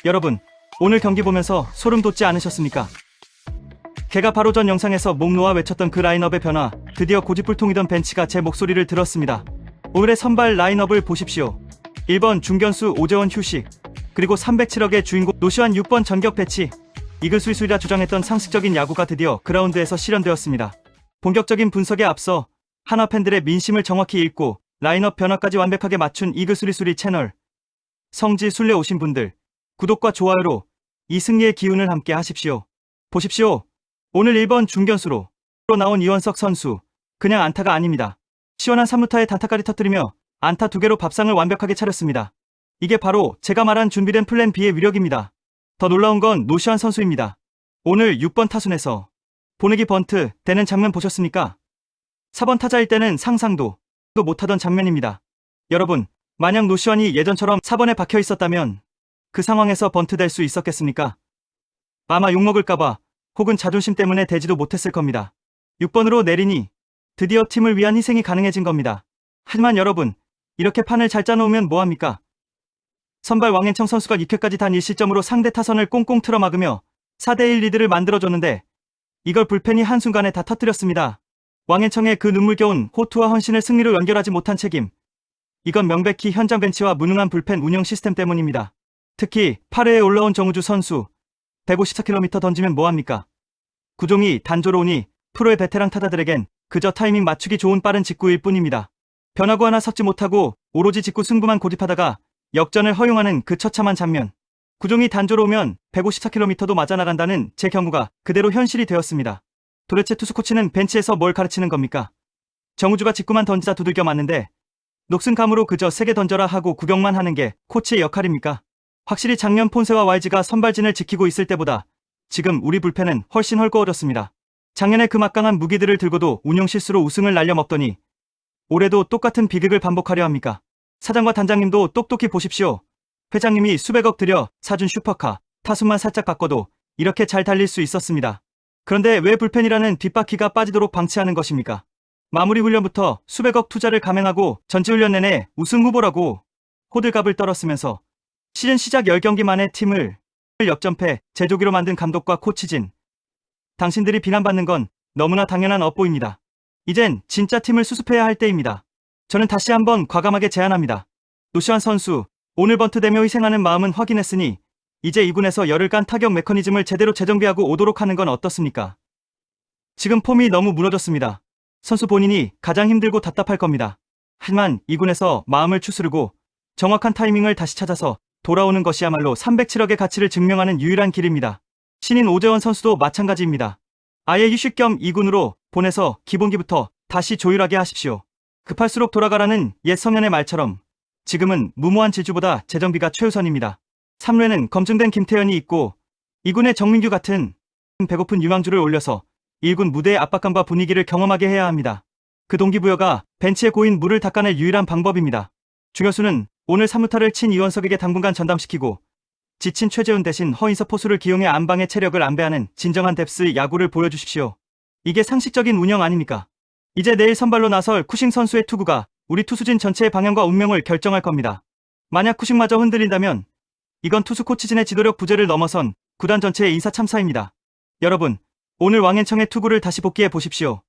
여러분, 오늘 경기 보면서 소름 돋지 않으셨습니까? 걔가 바로 전 영상에서 목 놓아 외쳤던 그 라인업의 변화, 드디어 고집불통이던 벤치가 제 목소리를 들었습니다. 오늘의 선발 라인업을 보십시오. 1번 중견수 오재원 휴식, 그리고 307억의 주인공 노시환 6번 전격 배치. 이글스리라 주장했던 상식적인 야구가 드디어 그라운드에서 실현되었습니다. 본격적인 분석에 앞서 한화 팬들의 민심을 정확히 읽고 라인업 변화까지 완벽하게 맞춘 이글스리 채널 성지 순례 오신 분들, 구독과 좋아요로 이 승리의 기운을 함께 하십시오. 보십시오. 오늘 1번 중견수로 나온 이원석 선수, 그냥 안타가 아닙니다. 시원한 3루타에 단타까지 터뜨리며 안타 2개로 밥상을 완벽하게 차렸습니다. 이게 바로 제가 말한 준비된 플랜 B의 위력입니다. 더 놀라운 건 노시환 선수입니다. 오늘 6번 타순에서 보내기 번트 되는 장면 보셨습니까? 4번 타자일 때는 상상도 못하던 장면입니다. 여러분, 만약 노시환이 예전처럼 4번에 박혀 있었다면 그 상황에서 번트 될 수 있었겠습니까? 아마 욕먹을까봐 혹은 자존심 때문에 되지도 못했을 겁니다. 6번으로 내리니 드디어 팀을 위한 희생이 가능해진 겁니다. 하지만 여러분, 이렇게 판을 잘 짜놓으면 뭐합니까? 선발 왕앤청 선수가 2회까지 단 1실점으로 상대 타선을 꽁꽁 틀어막으며 4대1 리드를 만들어줬는데 이걸 불펜이 한순간에 다 터뜨렸습니다. 왕앤청의 그 눈물겨운 호투와 헌신을 승리로 연결하지 못한 책임. 이건 명백히 현장 벤치와 무능한 불펜 운영 시스템 때문입니다. 특히 8회에 올라온 정우주 선수, 154km 던지면 뭐합니까? 구종이 단조로우니 프로의 베테랑 타자들에겐 그저 타이밍 맞추기 좋은 빠른 직구일 뿐입니다. 변화구 하나 섞지 못하고 오로지 직구 승부만 고집하다가 역전을 허용하는 그 처참한 장면. 구종이 단조로우면 154km도 맞아 나간다는 제 경고가 그대로 현실이 되었습니다. 도대체 투수 코치는 벤치에서 뭘 가르치는 겁니까? 정우주가 직구만 던지자 두들겨 맞는데 녹슨 감으로 그저 세게 던져라 하고 구경만 하는 게 코치의 역할입니까? 확실히 작년 폰세와 YG가 선발진을 지키고 있을 때보다 지금 우리 불펜은 훨씬 헐거워졌습니다. 작년에 그 막강한 무기들을 들고도 운영 실수로 우승을 날려먹더니 올해도 똑같은 비극을 반복하려 합니까? 사장과 단장님도 똑똑히 보십시오. 회장님이 수백억 들여 사준 슈퍼카, 타순만 살짝 바꿔도 이렇게 잘 달릴 수 있었습니다. 그런데 왜 불펜이라는 뒷바퀴가 빠지도록 방치하는 것입니까? 마무리 훈련부터 수백억 투자를 감행하고 전지훈련 내내 우승 후보라고 호들갑을 떨었으면서 시즌 시작 10경기 만에 팀을 역전패, 제조기로 만든 감독과 코치진. 당신들이 비난받는 건 너무나 당연한 업보입니다. 이젠 진짜 팀을 수습해야 할 때입니다. 저는 다시 한번 과감하게 제안합니다. 노시환 선수, 오늘 번트되며 희생하는 마음은 확인했으니 이제 2군에서 열을 깐 타격 메커니즘을 제대로 재정비하고 오도록 하는 건 어떻습니까? 지금 폼이 너무 무너졌습니다. 선수 본인이 가장 힘들고 답답할 겁니다. 하지만 2군에서 마음을 추스르고 정확한 타이밍을 다시 찾아서 돌아오는 것이야말로 307억의 가치를 증명하는 유일한 길입니다. 신인 오재원 선수도 마찬가지입니다. 아예 휴식 겸 2군으로 보내서 기본기부터 다시 조율하게 하십시오. 급할수록 돌아가라는 옛 성현의 말처럼 지금은 무모한 질주보다 재정비가 최우선입니다. 3루에는 검증된 김태현이 있고 2군에 정민규 같은 배고픈 유망주를 올려서 1군 무대의 압박감과 분위기를 경험하게 해야 합니다. 그 동기부여가 벤치에 고인 물을 닦아낼 유일한 방법입니다. 중요수는 오늘 3루타를 친 이원석에게 당분간 전담시키고 지친 최재훈 대신 허인서 포수를 기용해 안방의 체력을 안배하는 진정한 뎁스 야구를 보여주십시오. 이게 상식적인 운영 아닙니까? 이제 내일 선발로 나설 쿠싱 선수의 투구가 우리 투수진 전체의 방향과 운명을 결정할 겁니다. 만약 쿠싱마저 흔들린다면 이건 투수 코치진의 지도력 부재를 넘어선 구단 전체의 인사 참사입니다. 여러분, 오늘 왕앤청의 투구를 다시 복기해 보십시오.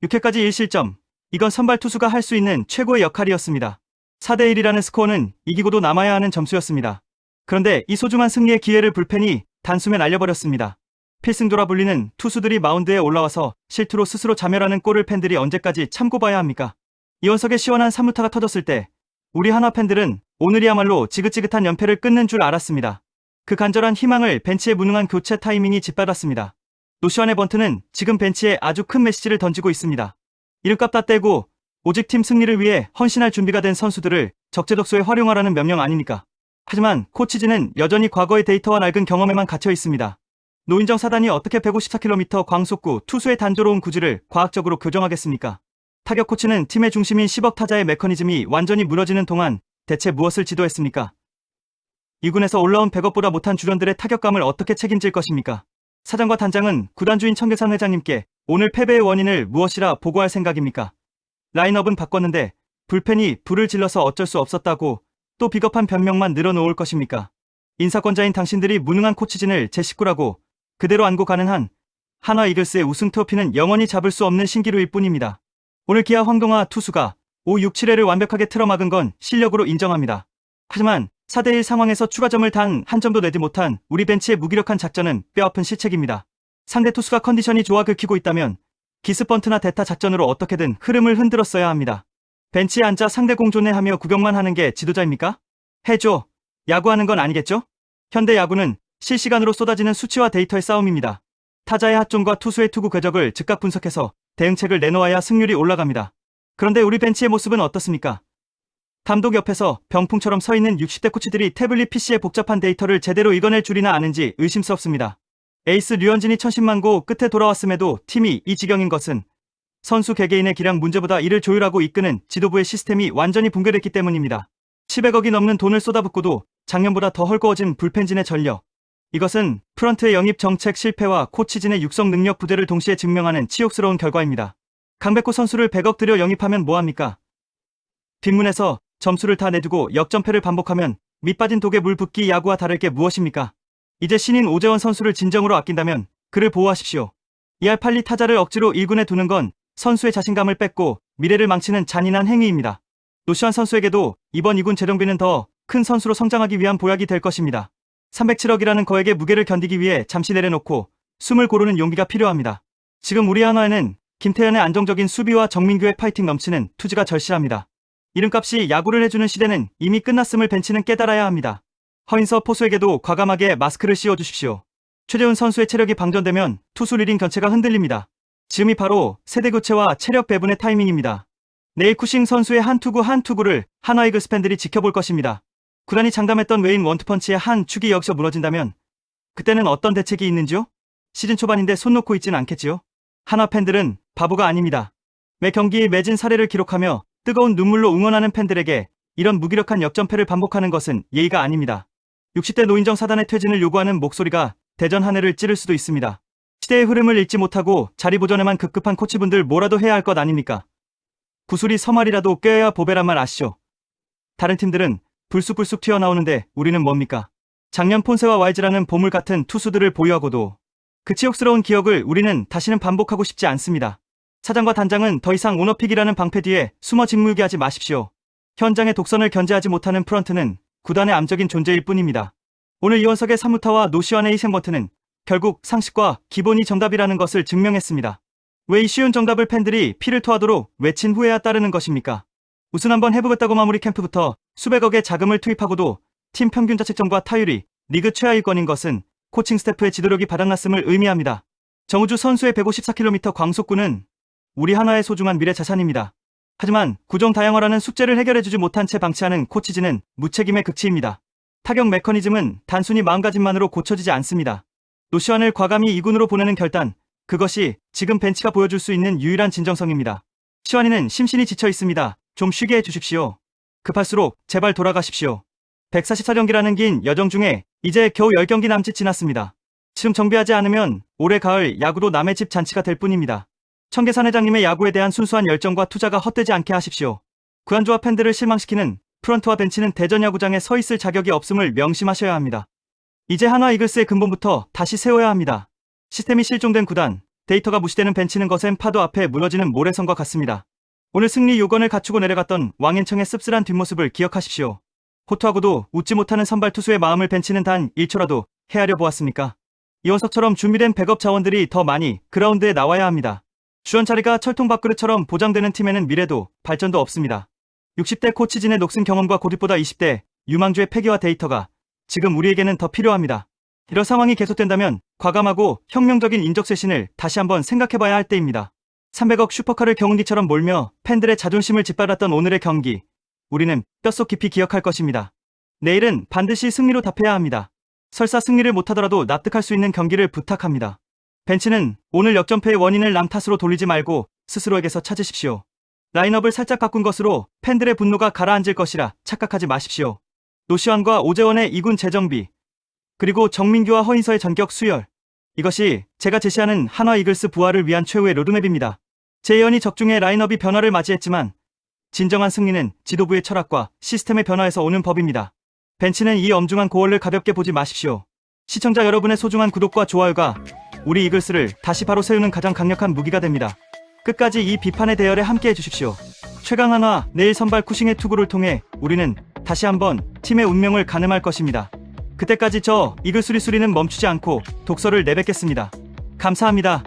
6회까지 1실점, 이건 선발 투수가 할 수 있는 최고의 역할이었습니다. 4대1이라는 스코어는 이기고도 남아야 하는 점수였습니다. 그런데 이 소중한 승리의 기회를 불펜이 단숨에 날려버렸습니다. 필승조라 불리는 투수들이 마운드에 올라와서 실투로 스스로 자멸하는 꼴을 팬들이 언제까지 참고 봐야 합니까? 이원석의 시원한 3루타가 터졌을 때 우리 한화 팬들은 오늘이야말로 지긋지긋한 연패를 끊는 줄 알았습니다. 그 간절한 희망을 벤치의 무능한 교체 타이밍이 짓밟았습니다. 노시환의 번트는 지금 벤치에 아주 큰 메시지를 던지고 있습니다. 이름값 다 떼고 오직 팀 승리를 위해 헌신할 준비가 된 선수들을 적재적소에 활용하라는 명령 아닙니까? 하지만 코치진은 여전히 과거의 데이터와 낡은 경험에만 갇혀 있습니다. 노인정 사단이 어떻게 154km 광속구 투수의 단조로운 구질을 과학적으로 교정하겠습니까? 타격 코치는 팀의 중심인 10억 타자의 메커니즘이 완전히 무너지는 동안 대체 무엇을 지도했습니까? 2군에서 올라온 100억보다 못한 주전들의 타격감을 어떻게 책임질 것입니까? 사장과 단장은 구단주인 청계산 회장님께 오늘 패배의 원인을 무엇이라 보고할 생각입니까? 라인업은 바꿨는데 불펜이 불을 질러서 어쩔 수 없었다고 또 비겁한 변명만 늘어놓을 것입니까? 인사권자인 당신들이 무능한 코치진을 제 식구라고 그대로 안고 가는 한 한화 이글스의 우승 트로피는 영원히 잡을 수 없는 신기루일 뿐입니다. 오늘 기아 황동화 투수가 5, 6, 7회를 완벽하게 틀어막은 건 실력으로 인정합니다. 하지만 4대1 상황에서 추가점을 단 한 점도 내지 못한 우리 벤치의 무기력한 작전은 뼈아픈 실책입니다. 상대 투수가 컨디션이 좋아 긁히고 있다면 기습번트나 대타 작전으로 어떻게든 흐름을 흔들었어야 합니다. 벤치에 앉아 상대 공존해하며 구경만 하는 게 지도자입니까? 해줘. 야구하는 건 아니겠죠? 현대 야구는 실시간으로 쏟아지는 수치와 데이터의 싸움입니다. 타자의 핫종과 투수의 투구 궤적을 즉각 분석해서 대응책을 내놓아야 승률이 올라갑니다. 그런데 우리 벤치의 모습은 어떻습니까? 감독 옆에서 병풍처럼 서 있는 60대 코치들이 태블릿 PC의 복잡한 데이터를 제대로 읽어낼 줄이나 아는지 의심스럽습니다. 에이스 류현진이 천신만고 끝에 돌아왔음에도 팀이 이 지경인 것은 선수 개개인의 기량 문제보다 이를 조율하고 이끄는 지도부의 시스템이 완전히 붕괴됐기 때문입니다. 700억이 넘는 돈을 쏟아붓고도 작년보다 더 헐거워진 불펜진의 전력. 이것은 프런트의 영입 정책 실패와 코치진의 육성 능력 부재를 동시에 증명하는 치욕스러운 결과입니다. 강백호 선수를 100억 들여 영입하면 뭐합니까? 뒷문에서 점수를 다 내두고 역전패를 반복하면 밑빠진 독에 물 붓기 야구와 다를 게 무엇입니까? 이제 신인 오재원 선수를 진정으로 아낀다면 그를 보호하십시오. 2할 8리 타자를 억지로 1군에 두는 건 선수의 자신감을 뺏고 미래를 망치는 잔인한 행위입니다. 노시환 선수에게도 이번 2군 재정비는 더 큰 선수로 성장하기 위한 보약이 될 것입니다. 307억이라는 거액의 무게를 견디기 위해 잠시 내려놓고 숨을 고르는 용기가 필요합니다. 지금 우리 한화에는 김태현의 안정적인 수비와 정민규의 파이팅 넘치는 투지가 절실합니다. 이름값이 야구를 해주는 시대는 이미 끝났음을 벤치는 깨달아야 합니다. 허인서 포수에게도 과감하게 마스크를 씌워주십시오. 최재훈 선수의 체력이 방전되면 투수 리딩 견체가 흔들립니다. 지금이 바로 세대교체와 체력 배분의 타이밍입니다. 내일 쿠싱 선수의 한 투구 한 투구를 한화 이글스 팬들이 지켜볼 것입니다. 구단이 장담했던 외인 원투펀치의 한 축이 여기서 무너진다면 그때는 어떤 대책이 있는지요? 시즌 초반인데 손 놓고 있진 않겠지요? 한화 팬들은 바보가 아닙니다. 매 경기 매진 사례를 기록하며 뜨거운 눈물로 응원하는 팬들에게 이런 무기력한 역전패를 반복하는 것은 예의가 아닙니다. 60대 노인정 사단의 퇴진을 요구하는 목소리가 대전 한 해를 찌를 수도 있습니다. 시대의 흐름을 읽지 못하고 자리 보존에만 급급한 코치분들 뭐라도 해야 할 것 아닙니까? 구슬이 서말이라도 꿰어야 보배란 말 아시죠? 다른 팀들은 불쑥불쑥 튀어나오는데 우리는 뭡니까? 작년 폰세와 YG라는 보물 같은 투수들을 보유하고도 그 치욕스러운 기억을 우리는 다시는 반복하고 싶지 않습니다. 사장과 단장은 더 이상 오너픽이라는 방패 뒤에 숨어 짓물게 하지 마십시오. 현장의 독선을 견제하지 못하는 프런트는 구단의 암적인 존재일 뿐입니다. 오늘 이원석의 3루타와 노시환의 희생번트는 결국 상식과 기본이 정답이라는 것을 증명했습니다. 왜 이 쉬운 정답을 팬들이 피를 토하도록 외친 후에야 따르는 것입니까? 우승 한번 해보겠다고 마무리 캠프부터 수백억의 자금을 투입하고도 팀 평균 자책점과 타율이 리그 최하위권인 것은 코칭 스태프의 지도력이 바닥났음을 의미합니다. 정우주 선수의 154km 광속구는 우리 한화의 소중한 미래 자산입니다. 하지만 구종 다양화라는 숙제를 해결해주지 못한 채 방치하는 코치진은 무책임의 극치입니다. 타격 메커니즘은 단순히 마음가짐만으로 고쳐지지 않습니다. 노시환을 과감히 2군으로 보내는 결단, 그것이 지금 벤치가 보여줄 수 있는 유일한 진정성입니다. 시환이는 심신이 지쳐 있습니다. 좀 쉬게 해주십시오. 급할수록 제발 돌아가십시오. 144경기라는 긴 여정 중에 이제 겨우 10경기 남짓 지났습니다. 지금 정비하지 않으면 올해 가을 야구도 남의 집 잔치가 될 뿐입니다. 청계산 회장님의 야구에 대한 순수한 열정과 투자가 헛되지 않게 하십시오. 구안조와 팬들을 실망시키는 프런트와 벤치는 대전 야구장에 서 있을 자격이 없음을 명심하셔야 합니다. 이제 한화 이글스의 근본부터 다시 세워야 합니다. 시스템이 실종된 구단, 데이터가 무시되는 벤치는 거센 파도 앞에 무너지는 모래성과 같습니다. 오늘 승리 요건을 갖추고 내려갔던 왕앤청의 씁쓸한 뒷모습을 기억하십시오. 호투하고도 웃지 못하는 선발 투수의 마음을 벤치는 단 1초라도 헤아려 보았습니까? 이원석처럼 준비된 백업 자원들이 더 많이 그라운드에 나와야 합니다. 주연 자리가 철통 밥그릇처럼 보장되는 팀에는 미래도 발전도 없습니다. 60대 코치진의 녹슨 경험과 고집보다 20대 유망주의 패기와 데이터가 지금 우리에게는 더 필요합니다. 이런 상황이 계속된다면 과감하고 혁명적인 인적 쇄신을 다시 한번 생각해봐야 할 때입니다. 300억 슈퍼카를 경운기처럼 몰며 팬들의 자존심을 짓밟았던 오늘의 경기, 우리는 뼛속 깊이 기억할 것입니다. 내일은 반드시 승리로 답해야 합니다. 설사 승리를 못하더라도 납득할 수 있는 경기를 부탁합니다. 벤치는 오늘 역전패의 원인을 남 탓으로 돌리지 말고 스스로에게서 찾으십시오. 라인업을 살짝 바꾼 것으로 팬들의 분노가 가라앉을 것이라 착각하지 마십시오. 노시환과 오재원의 2군 재정비, 그리고 정민규와 허인서의 전격 수혈, 이것이 제가 제시하는 한화 이글스 부활을 위한 최후의 로드맵입니다. 제 예언이 적중해 라인업이 변화를 맞이했지만 진정한 승리는 지도부의 철학과 시스템의 변화에서 오는 법입니다. 벤치는 이 엄중한 고언을 가볍게 보지 마십시오. 시청자 여러분의 소중한 구독과 좋아요가 우리 이글스를 다시 바로 세우는 가장 강력한 무기가 됩니다. 끝까지 이 비판의 대열에 함께해 주십시오. 최강한화 내일 선발 쿠싱의 투구를 통해 우리는 다시 한번 팀의 운명을 가늠할 것입니다. 그때까지 저 이글 수리수리는 멈추지 않고 독서를 내뱉겠습니다. 감사합니다.